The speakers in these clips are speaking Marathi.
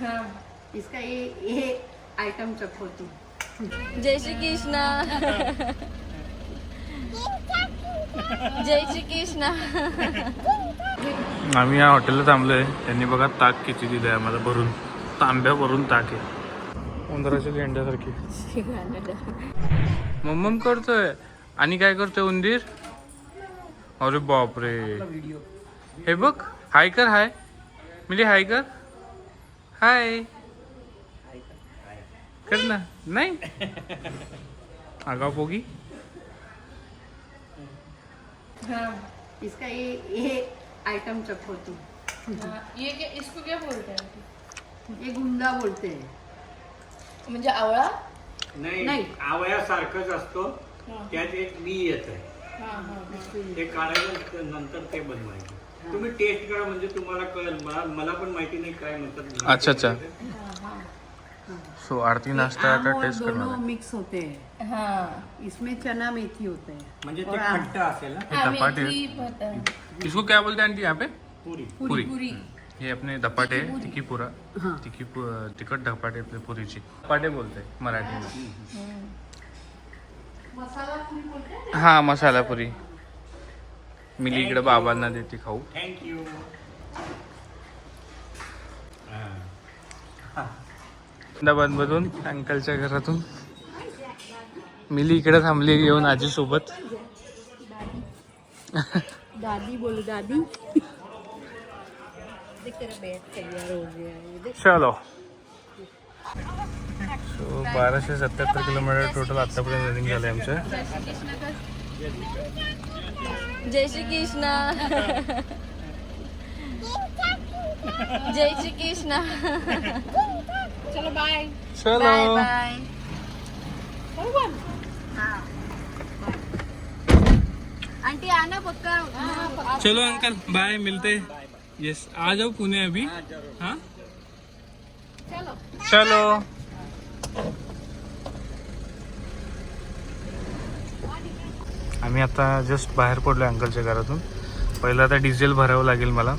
हाँ इसका ये आइटम चखो तू। जय श्री कृष्ण जय श्री कृष्ण। आम्ही या हॉटेलला थांबलोय. त्यांनी बघा ताक किती दिलंय आम्हाला भरून, तांब्या भरून ताक आहे. उंदराच्या लेंड्यासारखी मम्मम करतोय. आणि काय करतोय उंदीर? अरे बापरे, हे बघ. हाय कर, हाय मिली, हाय कर, हाय कर ना. नाही आगाव पोगी. हाँ इसका ये आइटम चखो तू। ये क्या, इसको क्या बोलते हैं? ये गुंदा बोलते हैं. म्हणजे आवळा? नाही. आवळ्यासारखंच असतो, त्यात एक बी येत आहे. इसको ते काढायचं नंतर ते बनवायचं. तुम्ही टेस्ट करा म्हणजे तुम्हाला कळेल. मला पण माहिती नाही काय म्हणतात. अच्छा अच्छा. सो आरती नाश्ता आम का और टेस्ट दोनों करना है. मिक्स होते हैं. हाँ इसमें चना मेथी होते हैं. म्हणजे ते खट्ट असेल ना. ये धपाटे, मेथी पता है. इसको क्या बोलते हैं आंटी यहाँ पे? पुरी. पुरी. पुरी. हे अपने धपाटे तिखी पुरा, हाँ. तिखट धपाटे आपले पुरीची धपाटे बोलते मराठी में. हा मसाला पुरी. मिली इकडे बाबांना देते खाऊ. थँक्यू. अहमदाबाद मधून अंकलच्या घरातून मिली इकडे थांबली येऊन आजी सोबत. दादी बोलो दादी. देख तेरा बैग तैयार हो गया है. देख चलो. सो 1277 किलोमीटर टोटल आतापर्यंत रनिंग झालंय आमचं. जय श्री कृष्ण जय श्री कृष्ण. चलो बाय. चलो बाय बाय. आंटी आना पक्का. चलो अंकल बाय, मिलते. यस आ जाओ पुणे अभी. हाँ चलो. आम्ही आता जस्ट बाहेर पडलो अंकलच्या घरातून. पहिलं आता डिझेल भरावं लागेल मला,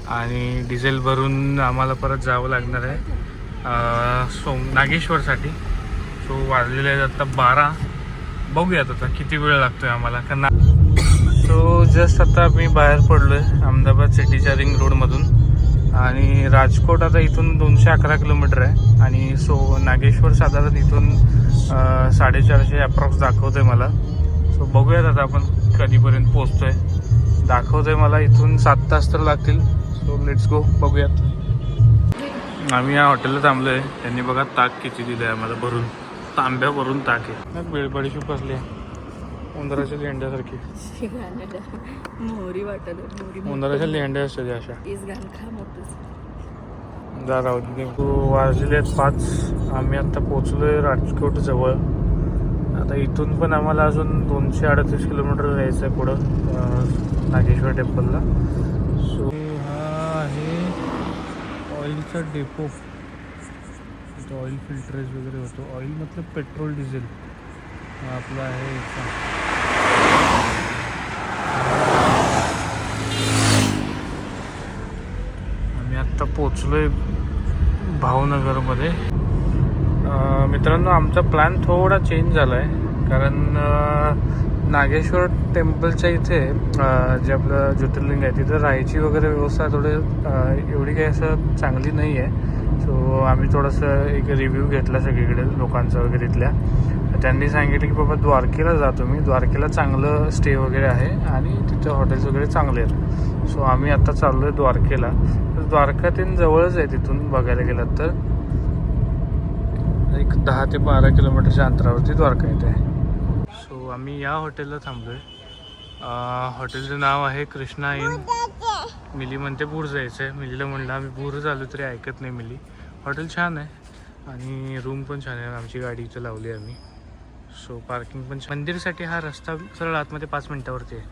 आणि डिझेल भरून आम्हाला परत जावं लागणार आहे नागेश्वरसाठी. सो वाजलेले आहेत आता 12. बघूयात आता किती वेळ लागतोय आम्हाला. सो जस्ट आता मी बाहेर पडलो आहे अहमदाबाद सिटीच्या रिंग रोडमधून. आणि राजकोट आता इथून 211 किलोमीटर आहे. आणि सो नागेश्वर साधारण इथून 450 अप्रॉक्स दाखवतोय मला. सो बघूयात आता आपण कधीपर्यंत पोहोचतोय. दाखवतोय मला इथून 7 तास तर लागतील. सो लेट्स गो, बघूयात. आम्ही या हॉटेलला थांबलो आहे. त्यांनी बघा ताक किती दिलं आहे आम्हाला भरून, तांब्या भरून ताक आहे. बडीशेप असली उंदराच्या लेंड्यासारखी. मोहरी वाटत. उंदराच्या लेंड्या असतात अशा. इस गान खा मोठं. जा राहू दे. वाजले 5. आम्ही आता पोचलोय राजकोट जवळ. आता इथून पण आम्हाला अजून 238 किलोमीटर जायचं आहे पुढं नागेश्वर टेम्पलला. सो हा आहे ऑइलचा डेपो. इथं ऑइल फिल्टरेज वगैरे होतो. ऑइल मतलब पेट्रोल डिझेल. हा आपला आहे इथं. आम्ही आत्ता पोचलोय भावनगरमध्ये. मित्रांनो आमचा प्लॅन थोडा चेंज झाला आहे, कारण नागेश्वर टेम्पलच्या इथे जे आपलं ज्योतिर्लिंग आहे तिथं राहायची वगैरे व्यवस्था एवढी काही असं चांगली नाही आहे. सो आम्ही थोडंसं एक रिव्ह्यू घेतला सगळीकडे लोकांचा वगैरे इथल्या. त्यांनी सांगितलं की बाबा द्वारकेला जा तुम्ही, द्वारकेला चांगलं स्टे वगैरे आहे आणि तिथं हॉटेल्स वगैरे चांगले आहेत. सो आम्ही आता चाललो आहे द्वारकेला. तर द्वारकातीन जवळच आहे तिथून बघायला गेलात तर. एक 10 ते 12 किलोमीटरच्या अंतरावरती द्वारका येते. सो आम्ही या हॉटेलला थांबलो आहे. हॉटेलचं नाव आहे कृष्णा इन. मिली म्हणते पूर जायचं आहे. मिलीला म्हणलं आम्ही पूर झालो तरी ऐकत नाही मिली. हॉटेल छान आहे आणि रूम पण छान आहे. आमची गाडी इथं लावली आम्ही. सो पार्किंग पण. मंदिरसाठी हा रस्ता सरळ आतमध्ये 5 मिनिटावरती आहे.